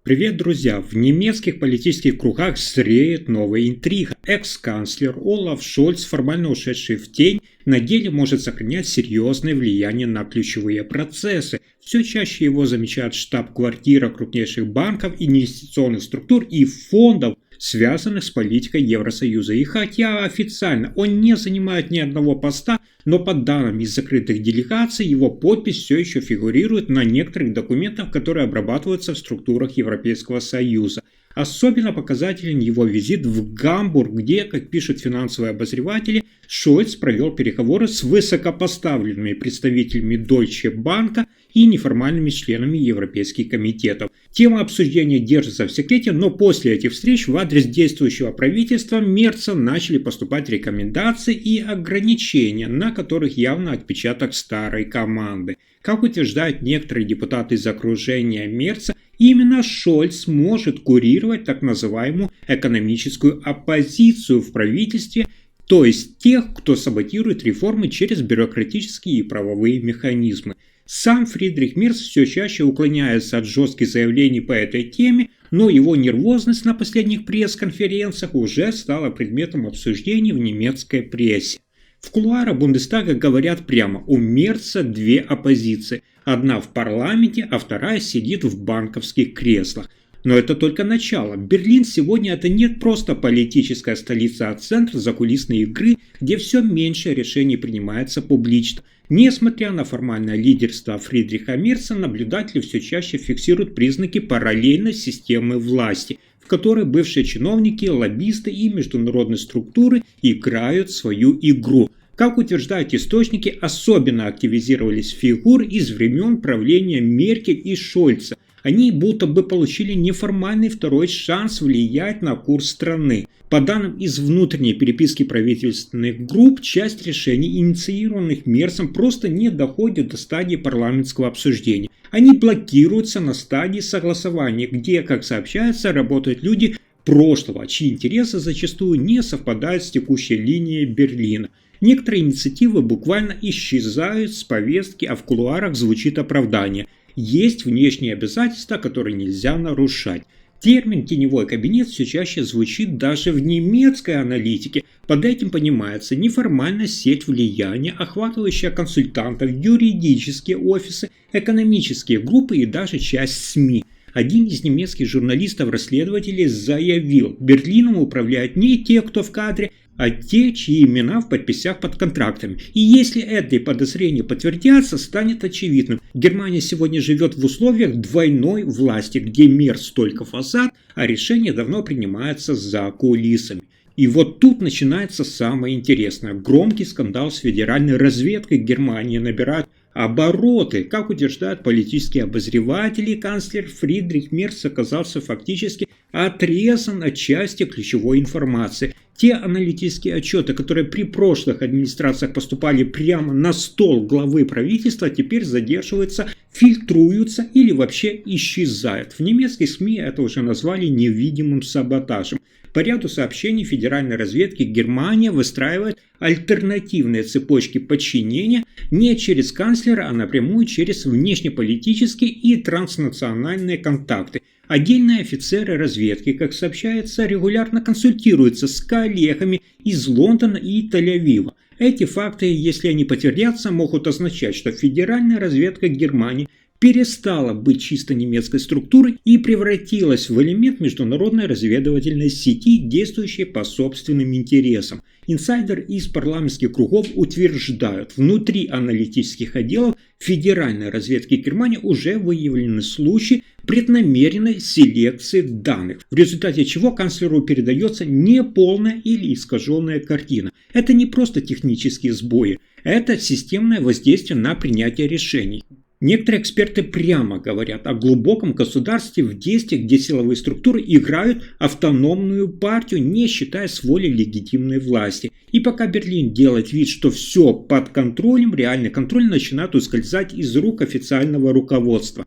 Привет, друзья! В немецких политических кругах зреет новая интрига. Экс-канцлер Олаф Шольц, формально ушедший в тень, на деле может сохранять серьезное влияние на ключевые процессы. Все чаще его замечают штаб-квартира крупнейших банков, инвестиционных структур и фондов, связанных с политикой Евросоюза. И хотя официально он не занимает ни одного поста, но по данным из закрытых делегаций его подпись все еще фигурирует на некоторых документах, которые обрабатываются в структурах Европейского Союза. Особенно показателен его визит в Гамбург, где, как пишут финансовые обозреватели, Шольц провел переговоры с высокопоставленными представителями Deutsche Bank и неформальными членами европейских комитетов. Тема обсуждения держится в секрете, но после этих встреч в адрес действующего правительства Мерца начали поступать рекомендации и ограничения, на которых явно отпечаток старой команды. Как утверждают некоторые депутаты из окружения Мерца, именно Шольц может курировать так называемую экономическую оппозицию в правительстве, то есть тех, кто саботирует реформы через бюрократические и правовые механизмы. Сам Фридрих Мерц все чаще уклоняется от жестких заявлений по этой теме, но его нервозность на последних пресс-конференциях уже стала предметом обсуждений в немецкой прессе. В кулуарах Бундестага говорят прямо: у Мерца две оппозиции. Одна в парламенте, а вторая сидит в банковских креслах. Но это только начало. Берлин сегодня это не просто политическая столица, а центр закулисной игры, где все меньше решений принимается публично. Несмотря на формальное лидерство Фридриха Мерца, наблюдатели все чаще фиксируют признаки параллельной системы власти, в которой бывшие чиновники, лоббисты и международные структуры играют свою игру. Как утверждают источники, особенно активизировались фигуры из времен правления Меркель и Шольца. Они будто бы получили неформальный второй шанс влиять на курс страны. По данным из внутренней переписки правительственных групп, часть решений, инициированных Мерцем, просто не доходит до стадии парламентского обсуждения. Они блокируются на стадии согласования, где, как сообщается, работают люди прошлого, чьи интересы зачастую не совпадают с текущей линией Берлина. Некоторые инициативы буквально исчезают с повестки, а в кулуарах звучит оправдание. Есть внешние обязательства, которые нельзя нарушать. Термин «теневой кабинет» все чаще звучит даже в немецкой аналитике. Под этим понимается неформальная сеть влияния, охватывающая консультантов, юридические офисы, экономические группы и даже часть СМИ. Один из немецких журналистов-расследователей заявил: Берлином управляют не те, кто в кадре, а те, чьи имена в подписях под контрактами. И если эти подозрения подтвердятся, станет очевидным: Германия сегодня живет в условиях двойной власти, где Мерц только фасад, а решения давно принимаются за кулисами. И вот тут начинается самое интересное. Громкий скандал с федеральной разведкой Германии набирает обороты. Как утверждают политические обозреватели, канцлер Фридрих Мерц оказался фактически отрезан от части ключевой информации. Те аналитические отчеты, которые при прошлых администрациях поступали прямо на стол главы правительства, теперь задерживаются, фильтруются или вообще исчезают. В немецких СМИ это уже назвали невидимым саботажем. По ряду сообщений федеральной разведки Германия выстраивает альтернативные цепочки подчинения не через канцлера, а напрямую через внешнеполитические и транснациональные контакты. Отдельные офицеры разведки, как сообщается, регулярно консультируются с коллегами из Лондона и Тель-Авива. Эти факты, если они подтвердятся, могут означать, что федеральная разведка Германии перестала быть чисто немецкой структурой и превратилась в элемент международной разведывательной сети, действующей по собственным интересам. Инсайдеры из парламентских кругов утверждают: внутри аналитических отделов федеральной разведки Германии уже выявлены случаи преднамеренной селекции данных, в результате чего канцлеру передается неполная или искаженная картина. Это не просто технические сбои, это системное воздействие на принятие решений. Некоторые эксперты прямо говорят о глубоком государстве в действиях, где силовые структуры играют автономную партию, не считаясь волей легитимной власти. И пока Берлин делает вид, что все под контролем, реальный контроль начинает ускользать из рук официального руководства.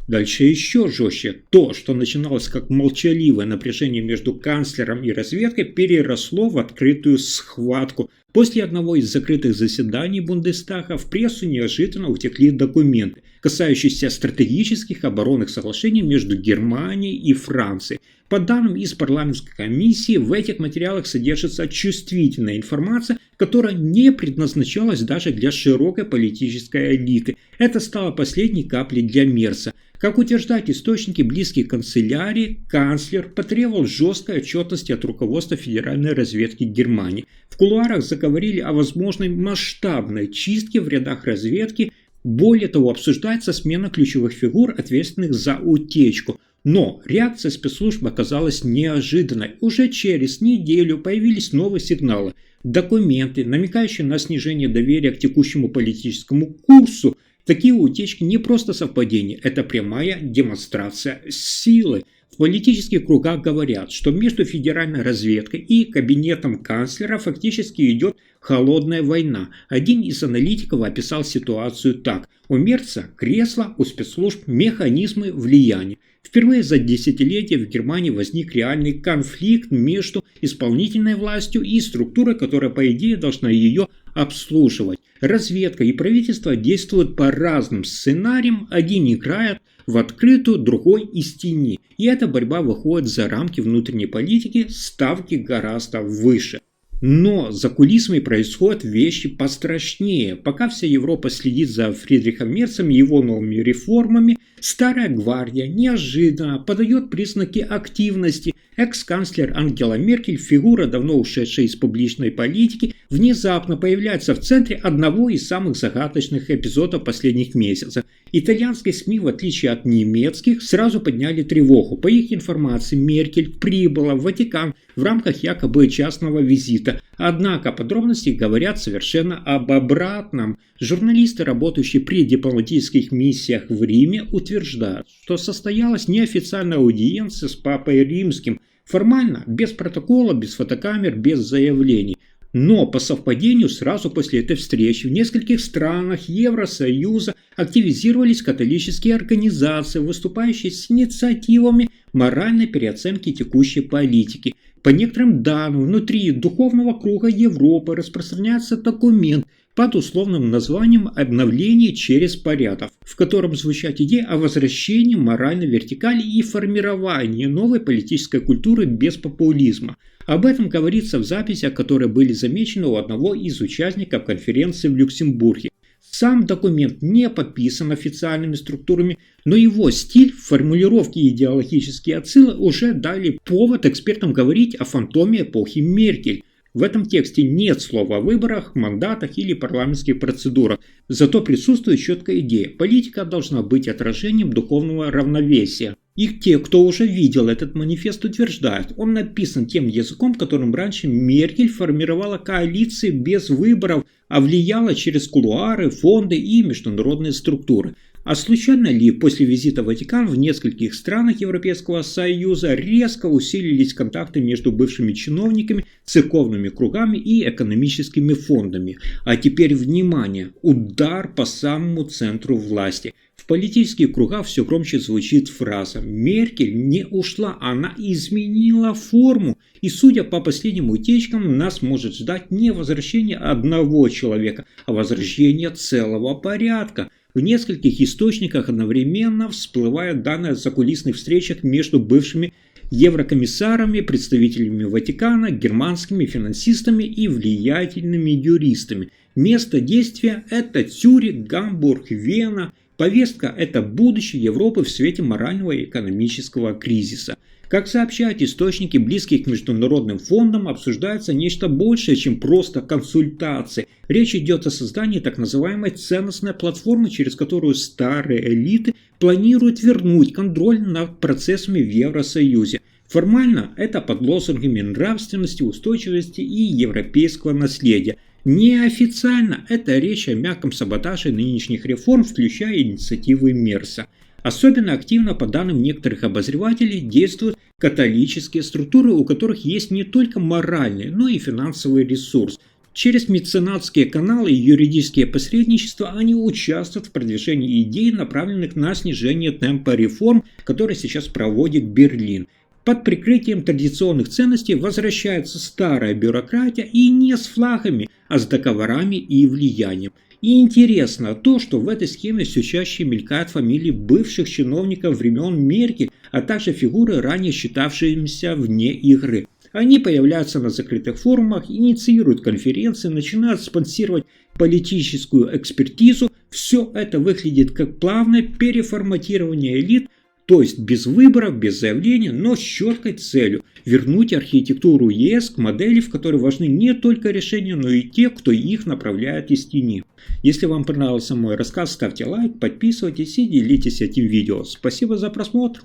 Дальше еще жестче. То, что начиналось как молчаливое напряжение между канцлером и разведкой, переросло в открытую схватку. После одного из закрытых заседаний Бундестага в прессу неожиданно утекли документы, касающиеся стратегических оборонных соглашений между Германией и Францией. По данным из парламентской комиссии, в этих материалах содержится чувствительная информация, которая не предназначалась даже для широкой политической элиты. Это стало последней каплей для Мерца. Как утверждают источники, близкие к канцелярии, канцлер потребовал жесткой отчетности от руководства Федеральной разведки Германии. В кулуарах заговорили о возможной масштабной чистке в рядах разведки. Более того, обсуждается смена ключевых фигур, ответственных за утечку. Но реакция спецслужб оказалась неожиданной. Уже через неделю появились новые сигналы. Документы, намекающие на снижение доверия к текущему политическому курсу. Такие утечки не просто совпадение, это прямая демонстрация силы. В политических кругах говорят, что между федеральной разведкой и кабинетом канцлера фактически идет холодная война. Один из аналитиков описал ситуацию так. У Мерца кресло, у спецслужб механизмы влияния. Впервые за десятилетия в Германии возник реальный конфликт между исполнительной властью и структурой, которая, по идее, должна ее обслуживать. Разведка и правительство действуют по разным сценариям, один играет в открытую, другой из тени. И эта борьба выходит за рамки внутренней политики, ставки гораздо выше. Но за кулисами происходят вещи пострашнее. Пока вся Европа следит за Фридрихом Мерцем и его новыми реформами, старая гвардия неожиданно подает признаки активности. Экс-канцлер Ангела Меркель, фигура, давно ушедшая из публичной политики, внезапно появляется в центре одного из самых загадочных эпизодов последних месяцев. Итальянские СМИ, в отличие от немецких, сразу подняли тревогу. По их информации, Меркель прибыла в Ватикан в рамках якобы частного визита. Однако подробности говорят совершенно об обратном. Журналисты, работающие при дипломатических миссиях в Риме, утверждают, что состоялась неофициальная аудиенция с Папой Римским. Формально, без протокола, без фотокамер, без заявлений. Но по совпадению сразу после этой встречи в нескольких странах Евросоюза активизировались католические организации, выступающие с инициативами моральной переоценки текущей политики. По некоторым данным, внутри духовного круга Европы распространяется документ под условным названием «Обновление через порядок», в котором звучат идеи о возвращении моральной вертикали и формировании новой политической культуры без популизма. Об этом говорится в записях, которые были замечены у одного из участников конференции в Люксембурге. Сам документ не подписан официальными структурами, но его стиль, формулировки и идеологические отсылы уже дали повод экспертам говорить о фантоме эпохи Меркель. В этом тексте нет слова о выборах, мандатах или парламентских процедурах, зато присутствует четкая идея. Политика должна быть отражением духовного равновесия. И те, кто уже видел этот манифест, утверждают, он написан тем языком, которым раньше Меркель формировала коалиции без выборов, а влияла через кулуары, фонды и международные структуры. А случайно ли после визита в Ватикан в нескольких странах Европейского Союза резко усилились контакты между бывшими чиновниками, церковными кругами и экономическими фондами? А теперь внимание, удар по самому центру власти. В политических кругах все громче звучит фраза «Меркель не ушла, она изменила форму». И судя по последним утечкам, нас может ждать не возвращение одного человека, а возвращение целого порядка. В нескольких источниках одновременно всплывают данные о закулисных встречах между бывшими еврокомиссарами, представителями Ватикана, германскими финансистами и влиятельными юристами. Место действия – это Цюрих, Гамбург, Вена. Повестка – это будущее Европы в свете морального и экономического кризиса. Как сообщают источники, близкие к международным фондам, обсуждается нечто большее, чем просто консультации. Речь идет о создании так называемой ценностной платформы, через которую старые элиты планируют вернуть контроль над процессами в Евросоюзе. Формально это под лозунгами нравственности, устойчивости и европейского наследия. Неофициально это речь о мягком саботаже нынешних реформ, включая инициативы Мерца. Особенно активно, по данным некоторых обозревателей, действуют католические структуры, у которых есть не только моральный, но и финансовый ресурс. Через меценатские каналы и юридические посредничества они участвуют в продвижении идей, направленных на снижение темпа реформ, которые сейчас проводит Берлин. Под прикрытием традиционных ценностей возвращается старая бюрократия, и не с флагами, а с договорами и влиянием. И интересно то, что в этой схеме все чаще мелькают фамилии бывших чиновников времен Меркель, а также фигуры, ранее считавшиеся вне игры. Они появляются на закрытых форумах, инициируют конференции, начинают спонсировать политическую экспертизу. Все это выглядит как плавное переформатирование элит, то есть без выборов, без заявления, но с четкой целью – вернуть архитектуру ЕС к модели, в которой важны не только решения, но и те, кто их направляет из тени. Если вам понравился мой рассказ, ставьте лайк, подписывайтесь и делитесь этим видео. Спасибо за просмотр.